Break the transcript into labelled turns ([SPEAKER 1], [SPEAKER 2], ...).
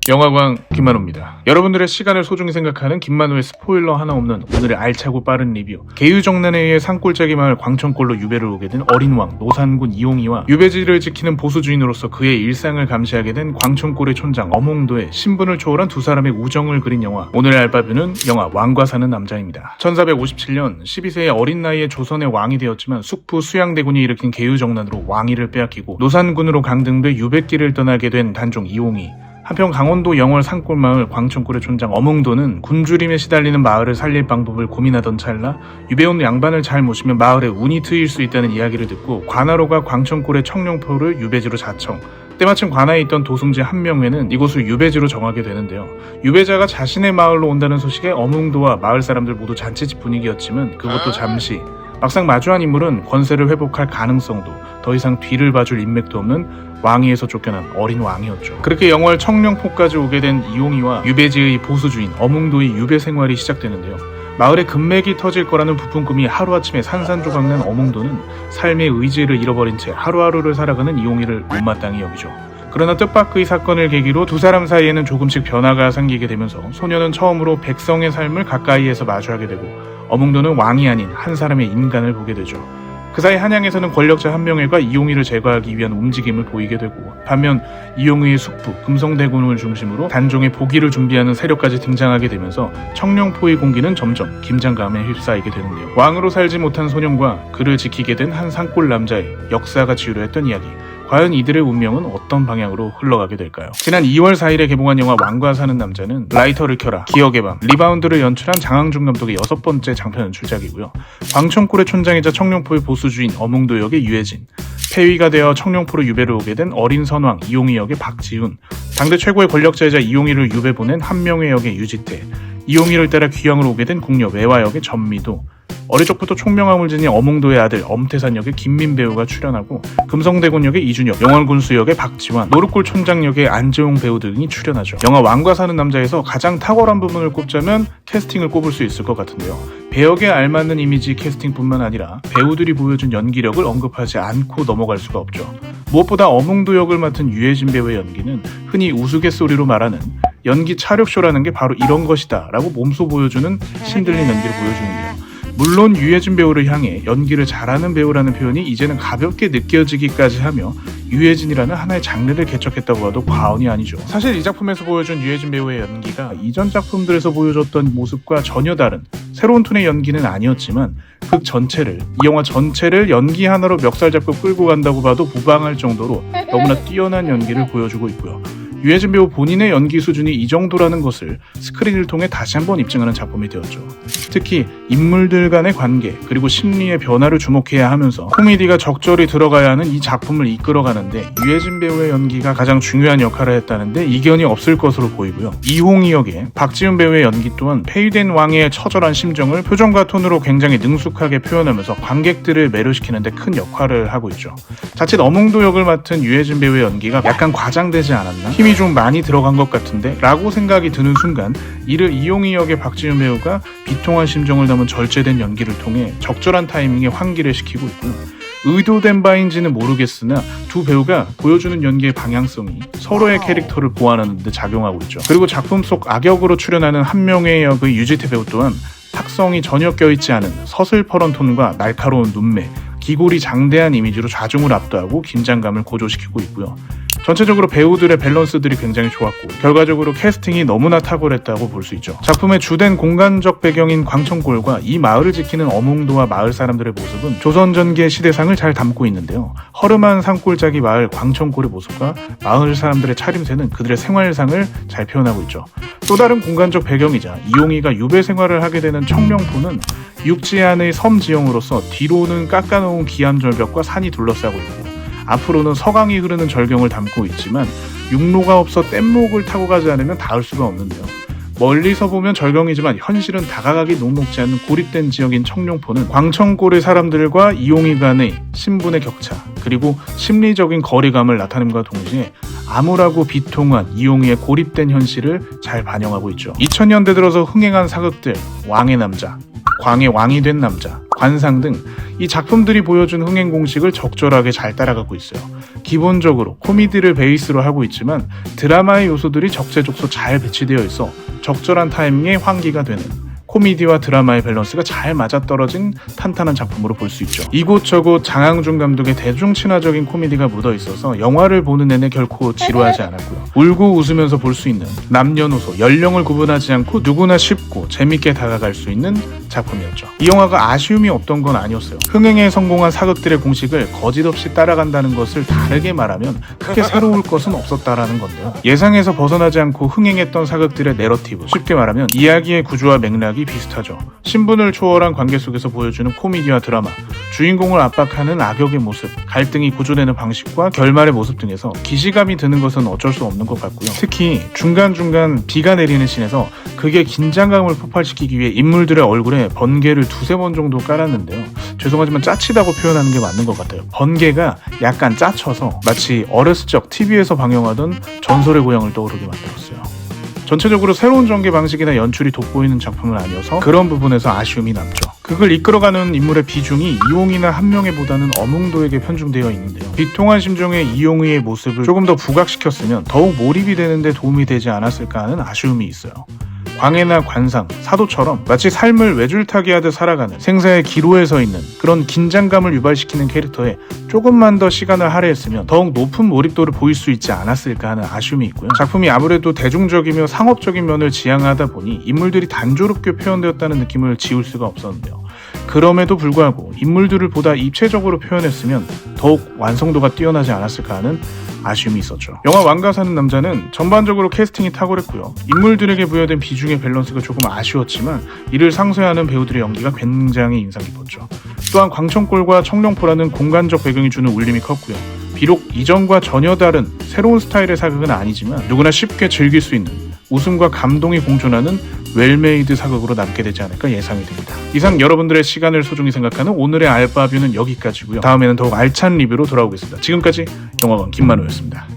[SPEAKER 1] 영화광 김만호입니다. 여러분들의 시간을 소중히 생각하는 김만호의 스포일러 하나 없는 오늘의 알차고 빠른 리뷰. 계유정난에 의해 산골짜기 마을 광천골로 유배를 오게 된 어린 왕 노산군 이홍이와 유배지를 지키는 보수주인으로서 그의 일상을 감시하게 된 광천골의 촌장 어몽도의 신분을 초월한 두 사람의 우정을 그린 영화. 오늘의 알바뷰는 영화 왕과 사는 남자입니다. 1457년 12세의 어린 나이에 조선의 왕이 되었지만 숙부 수양대군이 일으킨 계유정난으로 왕위를 빼앗기고 노산군으로 강등돼 유배길을 떠나게 된 단종 이홍이. 한편 강원도 영월 산골마을 광천골의 촌장 어몽도는 굶주림에 시달리는 마을을 살릴 방법을 고민하던 찰나 유배온 양반을 잘 모시면 마을에 운이 트일 수 있다는 이야기를 듣고 관하로가 광천골의 청룡포를 유배지로 자청. 때마침 관하에 있던 도승지 한명회는 이곳을 유배지로 정하게 되는데요. 유배자가 자신의 마을로 온다는 소식에 어몽도와 마을 사람들 모두 잔치집 분위기였지만 그것도 잠시. 막상 마주한 인물은 권세를 회복할 가능성도 더 이상 뒤를 봐줄 인맥도 없는 왕위에서 쫓겨난 어린 왕이었죠. 그렇게 영월 청룡포까지 오게 된 이홍이와 유배지의 보수주인 어몽도의 유배 생활이 시작되는데요. 마을에 금맥이 터질 거라는 부푼 꿈이 하루아침에 산산조각난 어몽도는 삶의 의지를 잃어버린 채 하루하루를 살아가는 이홍이를 못마땅히 여기죠. 그러나 뜻밖의 사건을 계기로 두 사람 사이에는 조금씩 변화가 생기게 되면서 소녀는 처음으로 백성의 삶을 가까이에서 마주하게 되고 어몽도는 왕이 아닌 한 사람의 인간을 보게 되죠. 그 사이 한양에서는 권력자 한명회가 이홍이를 제거하기 위한 움직임을 보이게 되고 반면 이홍이의 숙부 금성대군을 중심으로 단종의 복위를 준비하는 세력까지 등장하게 되면서 청룡포의 공기는 점점 긴장감에 휩싸이게 되는데요. 왕으로 살지 못한 소년과 그를 지키게 된 한 산골 남자의 역사가 지루했던 이야기. 과연 이들의 운명은 어떤 방향으로 흘러가게 될까요? 지난 2월 4일에 개봉한 영화 왕과 사는 남자는 라이터를 켜라, 기억의 밤, 리바운드를 연출한 장항준 감독의 6번째 장편 연출작이고요. 광천골의 촌장이자 청룡포의 보수주인 어몽도 역의 유해진, 폐위가 되어 청룡포로 유배를 오게 된 어린 선왕 이홍이 역의 박지훈, 당대 최고의 권력자이자 이홍이를 유배 보낸 한명회 역의 유지태, 이홍이를 따라 귀양으로 오게 된 궁녀 외화 역의 전미도, 어릴 적부터 총명함을 지닌 어몽도의 아들 엄태산 역의 김민 배우가 출연하고 금성대군 역의 이준혁, 영월군수 역의 박지환, 노릇골 촌장 역의 안재홍 배우 등이 출연하죠. 영화 왕과 사는 남자에서 가장 탁월한 부분을 꼽자면 캐스팅을 꼽을 수 있을 것 같은데요. 배역에 알맞는 이미지 캐스팅뿐만 아니라 배우들이 보여준 연기력을 언급하지 않고 넘어갈 수가 없죠. 무엇보다 어몽도 역을 맡은 유해진 배우의 연기는 흔히 우스갯소리로 말하는 연기 차력쇼라는 게 바로 이런 것이다 라고 몸소 보여주는 신들린 연기를 보여주는데요. 물론 유해진 배우를 향해 연기를 잘하는 배우라는 표현이 이제는 가볍게 느껴지기까지 하며 유해진이라는 하나의 장르를 개척했다고 해도 과언이 아니죠. 사실 이 작품에서 보여준 유해진 배우의 연기가 이전 작품들에서 보여줬던 모습과 전혀 다른 새로운 톤의 연기는 아니었지만 극 전체를, 이 영화 전체를 연기 하나로 멱살 잡고 끌고 간다고 봐도 무방할 정도로 너무나 뛰어난 연기를 보여주고 있고요. 유해진 배우 본인의 연기 수준이 이 정도라는 것을 스크린을 통해 다시 한번 입증하는 작품이 되었죠. 특히 인물들 간의 관계 그리고 심리의 변화를 주목해야 하면서 코미디가 적절히 들어가야 하는 이 작품을 이끌어가는데 유해진 배우의 연기가 가장 중요한 역할을 했다는데 이견이 없을 것으로 보이고요. 이홍이 역의 박지훈 배우의 연기 또한 폐위된 왕의 처절한 심정을 표정과 톤으로 굉장히 능숙하게 표현하면서 관객들을 매료시키는 데 큰 역할을 하고 있죠. 자칫 어몽도 역을 맡은 유해진 배우의 연기가 약간 과장되지 않았나? 힘이 좀 많이 들어간 것 같은데? 라고 생각이 드는 순간 이를 이홍이 역의 박지훈 배우가 비통한 심정을 담은 절제된 연기를 통해 적절한 타이밍에 환기를 시키고 있고요. 의도된 바인지는 모르겠으나 두 배우가 보여주는 연기의 방향성이 서로의 캐릭터를 보완하는 데 작용하고 있죠. 그리고 작품 속 악역으로 출연하는 한명회 역의 유지태 배우 또한 탁성이 전혀 껴있지 않은 서슬퍼런 톤과 날카로운 눈매, 기골이 장대한 이미지로 좌중을 압도하고 긴장감을 고조시키고 있고요. 전체적으로 배우들의 밸런스들이 굉장히 좋았고 결과적으로 캐스팅이 너무나 탁월했다고 볼 수 있죠. 작품의 주된 공간적 배경인 광천골과 이 마을을 지키는 어몽도와 마을 사람들의 모습은 조선 전기의 시대상을 잘 담고 있는데요. 허름한 산골짜기 마을 광천골의 모습과 마을 사람들의 차림새는 그들의 생활상을 잘 표현하고 있죠. 또 다른 공간적 배경이자 이홍이가 유배 생활을 하게 되는 청룡포는 육지 안의 섬 지형으로서 뒤로는 깎아놓은 기암절벽과 산이 둘러싸고 있고 앞으로는 서강이 흐르는 절경을 담고 있지만 육로가 없어 뗏목을 타고 가지 않으면 닿을 수가 없는데요. 멀리서 보면 절경이지만 현실은 다가가기 녹록지 않은 고립된 지역인 청룡포는 광천골의 사람들과 이홍이 간의 신분의 격차 그리고 심리적인 거리감을 나타냄과 동시에 암울하고 비통한 이홍이의 고립된 현실을 잘 반영하고 있죠. 2000년대 들어서 흥행한 사극들 왕의 남자, 광의 왕이 된 남자, 관상 등 이 작품들이 보여준 흥행 공식을 적절하게 잘 따라가고 있어요. 기본적으로 코미디를 베이스로 하고 있지만 드라마의 요소들이 적재적소 잘 배치되어 있어 적절한 타이밍에 환기가 되는 코미디와 드라마의 밸런스가 잘 맞아떨어진 탄탄한 작품으로 볼 수 있죠. 이곳저곳 장항준 감독의 대중 친화적인 코미디가 묻어 있어서 영화를 보는 내내 결코 지루하지 않았고요. 울고 웃으면서 볼 수 있는 남녀노소, 연령을 구분하지 않고 누구나 쉽고 재밌게 다가갈 수 있는 작품이었죠. 이 영화가 아쉬움이 없던 건 아니었어요. 흥행에 성공한 사극들의 공식을 거짓없이 따라간다는 것을 다르게 말하면 크게 새로울 것은 없었다라는 건데요. 예상에서 벗어나지 않고 흥행했던 사극들의 내러티브, 쉽게 말하면 이야기의 구조와 맥락이 비슷하죠. 신분을 초월한 관계 속에서 보여주는 코미디와 드라마, 주인공을 압박하는 악역의 모습, 갈등이 고조되는 방식과 결말의 모습 등에서 기시감이 드는 것은 어쩔 수 없는 것 같고요. 특히 중간중간 비가 내리는 씬에서 그게 긴장감을 폭발시키기 위해 인물들의 얼굴에 번개를 2-3번 정도 깔았는데요. 죄송하지만 짜치다고 표현하는 게 맞는 것 같아요. 번개가 약간 짜쳐서 마치 어렸을 적 TV에서 방영하던 전설의 고향을 떠오르게 만들었어요. 전체적으로 새로운 전개 방식이나 연출이 돋보이는 작품은 아니어서 그런 부분에서 아쉬움이 남죠. 그걸 이끌어가는 인물의 비중이 이용이나 한명회보다는 어몽도에게 편중되어 있는데요. 비통한 심정의 이용의의 모습을 조금 더 부각시켰으면 더욱 몰입이 되는데 도움이 되지 않았을까 하는 아쉬움이 있어요. 광해나 관상, 사도처럼 마치 삶을 외줄타기 하듯 살아가는 생사의 기로에 서 있는 그런 긴장감을 유발시키는 캐릭터에 조금만 더 시간을 할애했으면 더욱 높은 몰입도를 보일 수 있지 않았을까 하는 아쉬움이 있고요. 작품이 아무래도 대중적이며 상업적인 면을 지향하다 보니 인물들이 단조롭게 표현되었다는 느낌을 지울 수가 없었는데요. 그럼에도 불구하고 인물들을 보다 입체적으로 표현했으면 더욱 완성도가 뛰어나지 않았을까 하는 아쉬움이 있었죠. 영화 왕가 사는 남자는 전반적으로 캐스팅이 탁월했고요. 인물들에게 부여된 비중의 밸런스가 조금 아쉬웠지만 이를 상쇄하는 배우들의 연기가 굉장히 인상 깊었죠. 또한 광천골과 청룡포라는 공간적 배경이 주는 울림이 컸고요. 비록 이전과 전혀 다른 새로운 스타일의 사극은 아니지만 누구나 쉽게 즐길 수 있는 웃음과 감동이 공존하는 웰메이드 사극으로 남게 되지 않을까 예상이 됩니다. 이상 여러분들의 시간을 소중히 생각하는 오늘의 알바뷰는 여기까지고요. 다음에는 더욱 알찬 리뷰로 돌아오겠습니다. 지금까지 영화관 김만호였습니다.